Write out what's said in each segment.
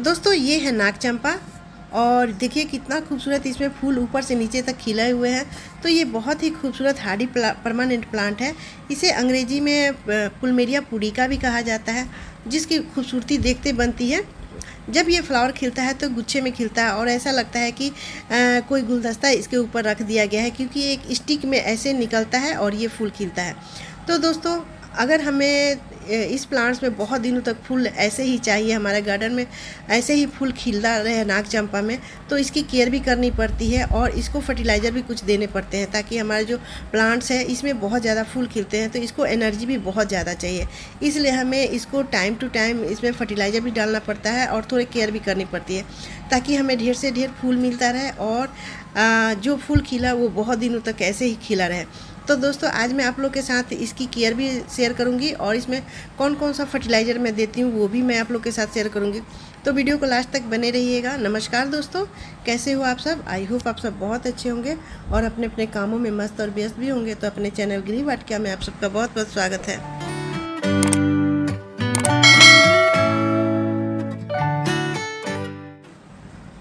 दोस्तों ये है नाग चंपा और देखिए कितना खूबसूरत इसमें फूल ऊपर से नीचे तक खिले हुए हैं। तो ये बहुत ही खूबसूरत हार्डी परमानेंट प्लांट है। इसे अंग्रेजी में प्लूमेरिया पुडिका भी कहा जाता है, जिसकी खूबसूरती देखते बनती है। जब ये फ्लावर खिलता है तो गुच्छे में खिलता है और ऐसा लगता है कि कोई गुलदस्ता इसके ऊपर रख दिया गया है, क्योंकि एक स्टिक में ऐसे निकलता है और ये फूल खिलता है। तो दोस्तों अगर हमें इस प्लांट्स में बहुत दिनों तक फूल ऐसे ही चाहिए, हमारे गार्डन में ऐसे ही फूल खिलता रहे नाग चंपा में, तो इसकी केयर भी करनी पड़ती है और इसको फर्टिलाइज़र भी कुछ देने पड़ते हैं, ताकि हमारे जो प्लांट्स हैं इसमें बहुत ज़्यादा फूल खिलते हैं तो इसको एनर्जी भी बहुत ज़्यादा चाहिए। इसलिए हमें इसको टाइम टू टाइम इसमें फर्टिलाइज़र भी डालना पड़ता है और थोड़ी केयर भी करनी पड़ती है, ताकि हमें ढेर से ढेर फूल मिलता रहे और जो फूल खिला वो बहुत दिनों तक ऐसे ही खिला रहे। तो दोस्तों आज मैं आप लोग के साथ इसकी केयर भी शेयर करूंगी और इसमें कौन कौन सा फर्टिलाइज़र मैं देती हूँ वो भी मैं आप लोग के साथ शेयर करूंगी। तो वीडियो को लास्ट तक बने रहिएगा। नमस्कार दोस्तों, कैसे हो आप सब? आई होप आप सब बहुत अच्छे होंगे और अपने अपने कामों में मस्त और व्यस्त भी होंगे। तो अपने चैनल गृह वाटिका में आप सबका बहुत बहुत स्वागत है।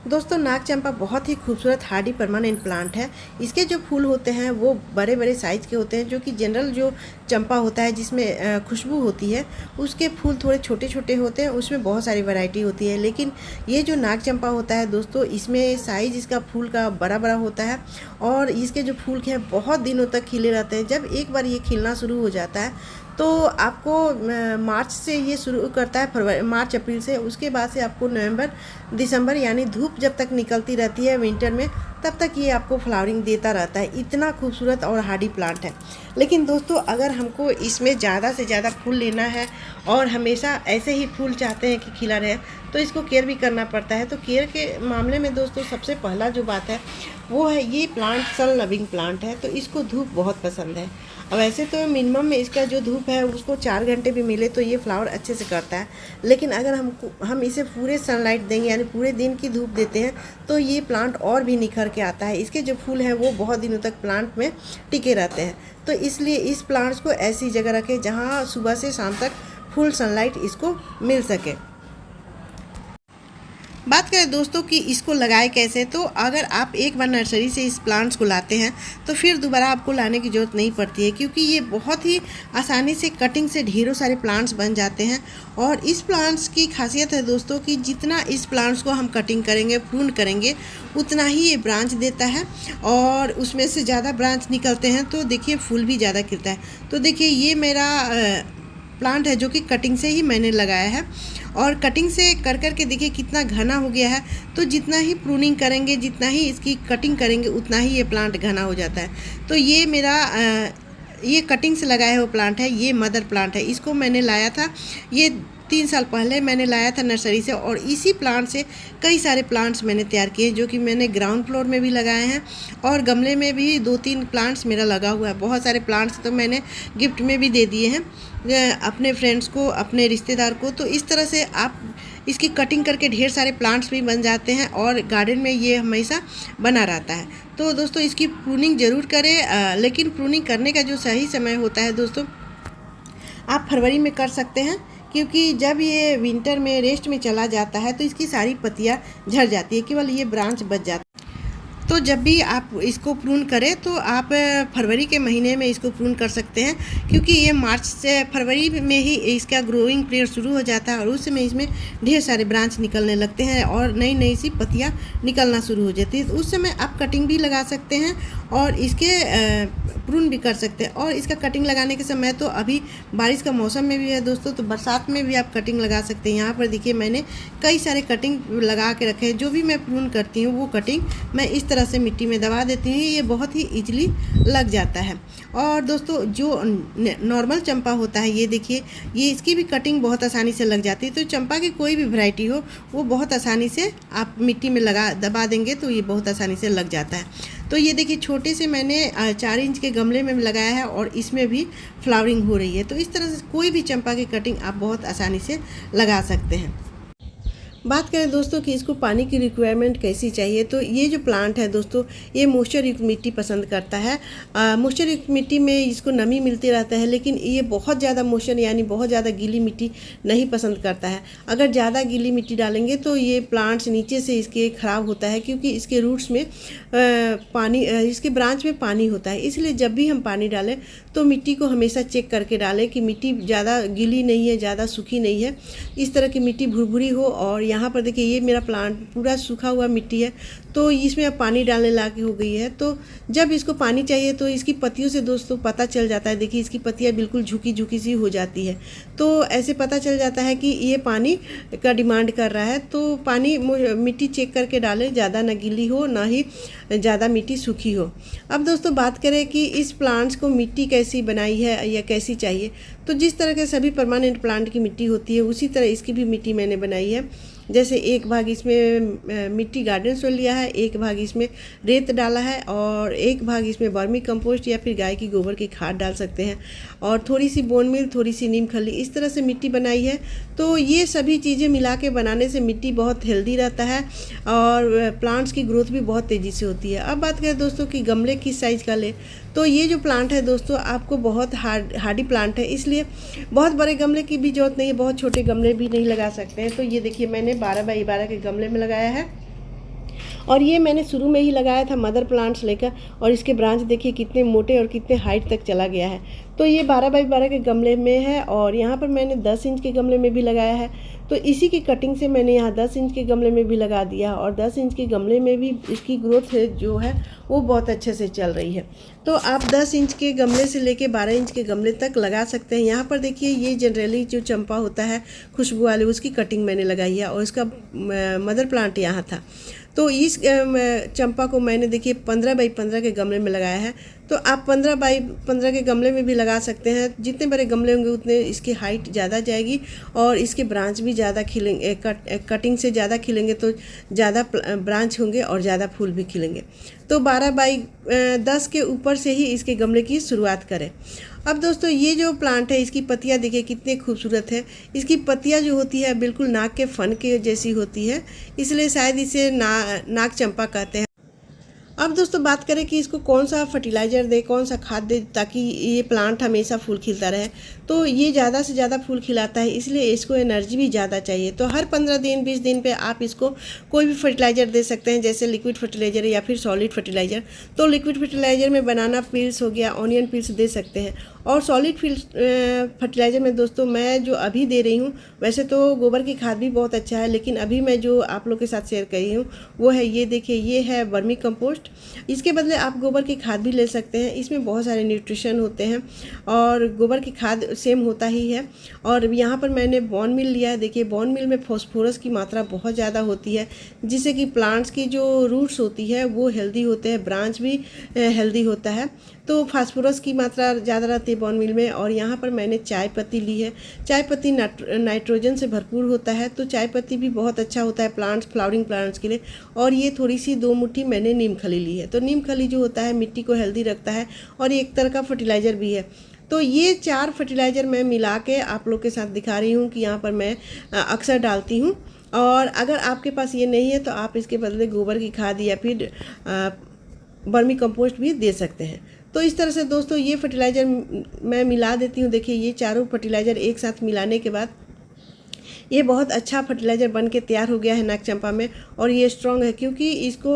दोस्तों नाग चंपा बहुत ही खूबसूरत हार्डी परमानेंट प्लांट है। इसके जो फूल होते हैं वो बड़े बड़े साइज़ के होते हैं, जो कि जनरल जो चंपा होता है जिसमें खुशबू होती है उसके फूल थोड़े छोटे छोटे होते हैं, उसमें बहुत सारी वैरायटी होती है। लेकिन ये जो नाग चंपा होता है दोस्तों, इसमें साइज़ इसका फूल का बड़ा बड़ा होता है और इसके जो फूल हैं बहुत दिनों तक खिले रहते हैं। जब एक बार ये खिलना शुरू हो जाता है तो आपको मार्च से ये शुरू करता है, फरवरी मार्च अप्रैल से, उसके बाद से आपको नवंबर दिसंबर यानी धूप जब तक निकलती रहती है विंटर में, तब तक ये आपको फ्लावरिंग देता रहता है। इतना खूबसूरत और हार्डी प्लांट है। लेकिन दोस्तों अगर हमको इसमें ज़्यादा से ज़्यादा फूल लेना है और हमेशा ऐसे ही फूल चाहते हैं कि खिला रहे, तो इसको केयर भी करना पड़ता है। तो केयर के मामले में दोस्तों सबसे पहला जो बात है वो है, ये प्लांट सन लविंग प्लांट है, तो इसको धूप बहुत पसंद है। अब वैसे तो मिनिमम में इसका जो धूप है उसको 4 घंटे भी मिले तो ये फ्लावर अच्छे से करता है। लेकिन अगर हम इसे पूरे सनलाइट देंगे यानी पूरे दिन की धूप देते हैं तो ये प्लांट और भी निखर के आता है। इसके जो फूल हैं वो बहुत दिनों तक प्लांट में टिके रहते हैं। तो इसलिए इस प्लांट्स को ऐसी जगह रखें जहाँ सुबह से शाम तक फुल सनलाइट इसको मिल सके। बात करें दोस्तों कि इसको लगाए कैसे, तो अगर आप एक बार नर्सरी से इस प्लांट्स को लाते हैं तो फिर दोबारा आपको लाने की ज़रूरत नहीं पड़ती है, क्योंकि ये बहुत ही आसानी से कटिंग से ढेरों सारे प्लांट्स बन जाते हैं। और इस प्लांट्स की खासियत है दोस्तों कि जितना इस प्लांट्स को हम कटिंग करेंगे, प्रून करेंगे, उतना ही ये ब्रांच देता है और उसमें से ज़्यादा ब्रांच निकलते हैं तो देखिए फूल भी ज़्यादा खिलता है। तो देखिए ये मेरा प्लांट है जो कि कटिंग से ही मैंने लगाया है और कटिंग से कर के देखिए कितना घना हो गया है। तो जितना ही प्रूनिंग करेंगे, जितना ही इसकी कटिंग करेंगे, उतना ही ये प्लांट घना हो जाता है। तो ये मेरा ये कटिंग से लगाया हुआ प्लांट है, ये मदर प्लांट है। इसको मैंने लाया था, ये 3 साल पहले मैंने लाया था नर्सरी से और इसी प्लांट से कई सारे प्लांट्स मैंने तैयार किए, जो कि मैंने ग्राउंड फ्लोर में भी लगाए हैं और गमले में भी 2-3 प्लांट्स मेरा लगा हुआ है। बहुत सारे प्लांट्स तो मैंने गिफ्ट में भी दे दिए हैं अपने फ्रेंड्स को, अपने रिश्तेदार को। तो इस तरह से आप इसकी कटिंग करके ढेर सारे प्लांट्स भी बन जाते हैं और गार्डन में ये हमेशा बना रहता है। तो दोस्तों इसकी प्रूनिंग ज़रूर करें, लेकिन प्रूनिंग करने का जो सही समय होता है दोस्तों, आप फरवरी में कर सकते हैं, क्योंकि जब ये विंटर में रेस्ट में चला जाता है तो इसकी सारी पत्तियां झड़ जाती है, केवल ये ब्रांच बच जाता है। तो जब भी आप इसको प्रून करें तो आप फरवरी के महीने में इसको प्रून कर सकते हैं, क्योंकि ये मार्च से फरवरी में ही इसका ग्रोइंग पीरियड शुरू हो जाता है और उस समय इसमें ढेर सारे ब्रांच निकलने लगते हैं और नई नई सी पत्तियां निकलना शुरू हो जाती है। तो उस समय आप कटिंग भी लगा सकते हैं और इसके प्रून भी कर सकते हैं। और इसका कटिंग लगाने के समय तो अभी बारिश का मौसम में भी है दोस्तों, तो बरसात में भी आप कटिंग लगा सकते हैं। यहाँ पर देखिए मैंने कई सारे कटिंग लगा के रखे हैं। जो भी मैं प्रून करती हूँ वो कटिंग मैं इस तरह से मिट्टी में दबा देती हूँ, ये बहुत ही ईजिली लग जाता है। और दोस्तों जो नॉर्मल चंपा होता है, ये देखिए ये इसकी भी कटिंग बहुत आसानी से लग जाती है। तो चंपा की कोई भी वैरायटी हो वो बहुत आसानी से आप मिट्टी में दबा देंगे तो ये बहुत आसानी से लग जाता है। तो ये देखिए छोटे से मैंने 4 इंच के गमले में लगाया है और इसमें भी फ्लावरिंग हो रही है। तो इस तरह से कोई भी चंपा की कटिंग आप बहुत आसानी से लगा सकते हैं। बात करें दोस्तों कि इसको पानी की रिक्वायरमेंट कैसी चाहिए, तो ये जो प्लांट है दोस्तों ये मॉइस्चर युक्त मिट्टी पसंद करता है। मॉइस्चर युक्त मिट्टी में इसको नमी मिलती रहता है, लेकिन ये बहुत ज़्यादा मॉइस्चर यानी बहुत ज़्यादा गीली मिट्टी नहीं पसंद करता है। अगर ज़्यादा गीली मिट्टी डालेंगे तो ये प्लांट्स नीचे से इसके ख़राब होता है, क्योंकि इसके रूट्स में पानी, इसके ब्रांच में पानी होता है। इसलिए जब भी हम पानी डालें तो मिट्टी को हमेशा चेक करके डालें कि मिट्टी ज़्यादा गीली नहीं है, ज़्यादा सूखी नहीं है। इस तरह की मिट्टी भुरभुरी हो। और यहाँ पर देखिए ये मेरा प्लांट पूरा सूखा हुआ मिट्टी है, तो इसमें अब पानी डालने लायक हो गई है। तो जब इसको पानी चाहिए तो इसकी पत्तियों से दोस्तों पता चल जाता है। देखिए इसकी पत्तियाँ बिल्कुल झुकी झुकी सी हो जाती है, तो ऐसे पता चल जाता है कि ये पानी का डिमांड कर रहा है। तो पानी मिट्टी चेक करके डालें, ज़्यादा ना गीली हो ना ही ज़्यादा मिट्टी सूखी हो। अब दोस्तों बात करें कि इस प्लांट्स को मिट्टी कैसी बनाई है या कैसी चाहिए, तो जिस तरह के सभी परमानेंट प्लांट की मिट्टी होती है उसी तरह इसकी भी मिट्टी मैंने बनाई है। जैसे एक भाग इसमें मिट्टी गार्डन सॉइल लिया है, एक भाग इसमें रेत डाला है, और एक भाग इसमें वर्मी कंपोस्ट या फिर गाय की गोबर की खाद डाल सकते हैं, और थोड़ी सी बोन मील, थोड़ी सी नीम खली, इस तरह से मिट्टी बनाई है। तो ये सभी चीज़ें मिला के बनाने से मिट्टी बहुत हेल्दी रहता है और प्लांट्स की ग्रोथ भी बहुत तेज़ी से होती है। अब बात करें दोस्तों कि गमले किस साइज़ का ले, तो ये जो प्लांट है दोस्तों आपको बहुत हार्डी प्लांट है, इसलिए बहुत बड़े गमले की भी जरूरत नहीं है, बहुत छोटे गमले भी नहीं लगा सकते हैं। तो ये देखिए मैंने 12 बाई 12 के गमले में लगाया है, और ये मैंने शुरू में ही लगाया था मदर प्लांट्स लेकर, और इसके ब्रांच देखिए कितने मोटे और कितने हाइट तक चला गया है। तो ये 12 बाई 12 के गमले में है, और यहाँ पर मैंने 10 इंच के गमले में भी लगाया है। तो इसी की कटिंग से मैंने यहाँ 10 इंच के गमले में भी लगा दिया, और 10 इंच के गमले में भी इसकी ग्रोथ जो है वो बहुत अच्छे से चल रही है। तो आप 10 इंच के गमले से लेके 12 इंच के गमले तक लगा सकते हैं। यहाँ पर देखिए ये जनरली जो चंपा होता है खुशबू वाले, उसकी कटिंग मैंने लगाई है, और इसका मदर प्लांट यहाँ था। तो इस चंपा को मैंने देखिए 15 बाई 15 के गमले में लगाया है। तो आप 15 बाई 15 के गमले में भी लगा सकते हैं। जितने बड़े गमले होंगे उतने इसकी हाइट ज़्यादा जाएगी, और इसके ब्रांच भी ज़्यादा खिलेंगे। कटिंग से ज़्यादा खिलेंगे तो ज़्यादा ब्रांच होंगे और ज़्यादा फूल भी खिलेंगे। तो 12 बाई 10 के ऊपर से ही इसके गमले की शुरुआत करें। अब दोस्तों ये जो प्लांट है इसकी पत्तियां देखिए कितनी खूबसूरत है। इसकी पत्तियां जो होती है बिल्कुल नाक के फन के जैसी होती है, इसलिए शायद इसे नाक चंपा कहते हैं। अब दोस्तों बात करें कि इसको कौन सा फर्टिलाइज़र दे, कौन सा खाद दे ताकि ये प्लांट हमेशा फूल खिलता रहे। तो ये ज़्यादा से ज़्यादा फूल खिलाता है, इसलिए इसको एनर्जी भी ज़्यादा चाहिए। तो हर 15 दिन 20 दिन पे आप इसको कोई भी फर्टिलाइज़र दे सकते हैं, जैसे लिक्विड फर्टिलाइज़र या फिर सॉलिड फर्टिलाइज़र। तो लिक्विड फर्टिलाइज़र में बनाना पील्स हो गया, ऑनियन पील्स दे सकते हैं। और सॉलिड फर्टिलाइज़र में दोस्तों मैं जो अभी दे रही हूँ, वैसे तो गोबर की खाद भी बहुत अच्छा है, लेकिन अभी मैं जो आप लोग के साथ शेयर कर रही हूँ वो है ये देखिए, ये है वर्मी कंपोस्ट। इसके बदले आप गोबर की खाद भी ले सकते हैं, इसमें बहुत सारे न्यूट्रिशन होते हैं और गोबर की खाद सेम होता ही है। और यहाँ पर मैंने बॉन मिल लिया है। देखिए बॉन मिल में फॉस्फोरस की मात्रा बहुत ज़्यादा होती है, जिससे कि प्लांट्स की जो रूट्स होती है वो हेल्दी होते हैं, ब्रांच भी हेल्दी होता है। तो फास्फोरस की मात्रा ज़्यादा रहती है बॉन मिल में। और यहाँ पर मैंने चाय पत्ती ली है। चाय पत्ती नाइट्रोजन से भरपूर होता है, तो चाय पत्ती भी बहुत अच्छा होता है प्लांट्स, फ्लावरिंग प्लांट्स के लिए। और ये थोड़ी सी 2 मुट्ठी मैंने नीम खली ली है। तो नीम खली जो होता है मिट्टी को हेल्दी रखता है और ये एक तरह का फर्टिलाइज़र भी है। तो ये 4 फर्टिलाइज़र मैं मिला के आप लोग के साथ दिखा रही हूँ कि यहाँ पर मैं अक्सर डालती हूँ। और अगर आपके पास ये नहीं है तो आप इसके बदले गोबर की खाद या फिर वर्मी कंपोस्ट भी दे सकते हैं। तो इस तरह से दोस्तों ये फर्टिलाइज़र मैं मिला देती हूँ। देखिए ये चारों फर्टिलाइज़र एक साथ मिलाने के बाद ये बहुत अच्छा फर्टिलाइज़र बन के तैयार हो गया है नाग चंपा में। और ये स्ट्रॉन्ग है क्योंकि इसको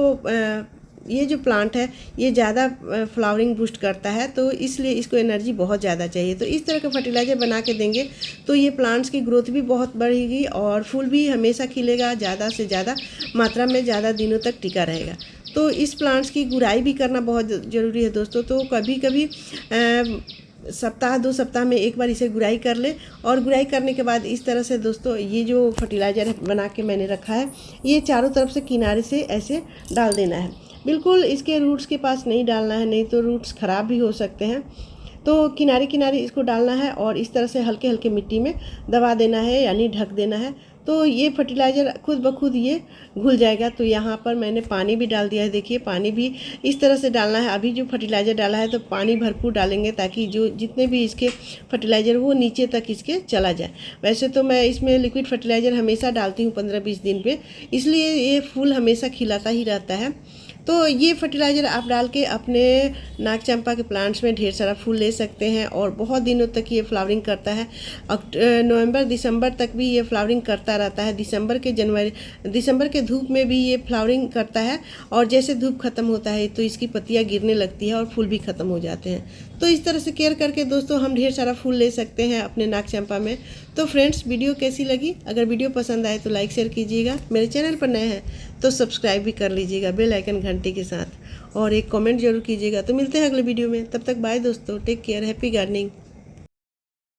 ये जो प्लांट है ये ज़्यादा फ्लावरिंग बूस्ट करता है, तो इसलिए इसको एनर्जी बहुत ज़्यादा चाहिए। तो इस तरह का फर्टिलाइज़र बना के देंगे तो ये प्लांट्स की ग्रोथ भी बहुत बढ़ेगी और फूल भी हमेशा खिलेगा, ज़्यादा से ज़्यादा मात्रा में ज़्यादा दिनों तक टिका रहेगा। तो इस प्लांट्स की गुड़ाई भी करना बहुत ज़रूरी है दोस्तों। तो कभी कभी सप्ताह 2 सप्ताह में एक बार इसे गुड़ाई कर ले। और गुड़ाई करने के बाद इस तरह से दोस्तों ये जो फर्टिलाइज़र बना के मैंने रखा है ये चारों तरफ से किनारे से ऐसे डाल देना है। बिल्कुल इसके रूट्स के पास नहीं डालना है, नहीं तो रूट्स ख़राब भी हो सकते हैं। तो किनारे किनारे इसको डालना है और इस तरह से हल्के हल्के मिट्टी में दबा देना है, यानी ढक देना है। तो ये फर्टिलाइज़र खुद ब खुद ये घुल जाएगा। तो यहाँ पर मैंने पानी भी डाल दिया है। देखिए पानी भी इस तरह से डालना है। अभी जो फर्टिलाइज़र डाला है तो पानी भरपूर डालेंगे ताकि जो जितने भी इसके फर्टिलाइज़र वो नीचे तक इसके चला जाए। वैसे तो मैं इसमें लिक्विड फर्टिलाइज़र हमेशा डालती हूँ 15-20 दिन पे, इसलिए ये फूल हमेशा खिलाता ही रहता है। तो ये फर्टिलाइज़र आप डाल के अपने नाग चंपा के प्लांट्स में ढेर सारा फूल ले सकते हैं और बहुत दिनों तक ये फ्लावरिंग करता है। नवंबर दिसंबर तक भी ये फ्लावरिंग करता रहता है। दिसंबर के धूप में भी ये फ्लावरिंग करता है और जैसे धूप खत्म होता है तो इसकी पत्तियाँ गिरने लगती है और फूल भी ख़त्म हो जाते हैं। तो इस तरह से केयर करके दोस्तों हम ढेर सारा फूल ले सकते हैं अपने नाग चंपा में। तो फ्रेंड्स वीडियो कैसी लगी? अगर वीडियो पसंद आए तो लाइक शेयर कीजिएगा। मेरे चैनल पर नए हैं तो सब्सक्राइब भी कर लीजिएगा बेल आइकन घंटे के साथ, और एक कमेंट जरूर कीजिएगा। तो मिलते हैं अगले वीडियो में, तब तक बाय दोस्तों, टेक केयर, हैप्पी गार्डनिंग।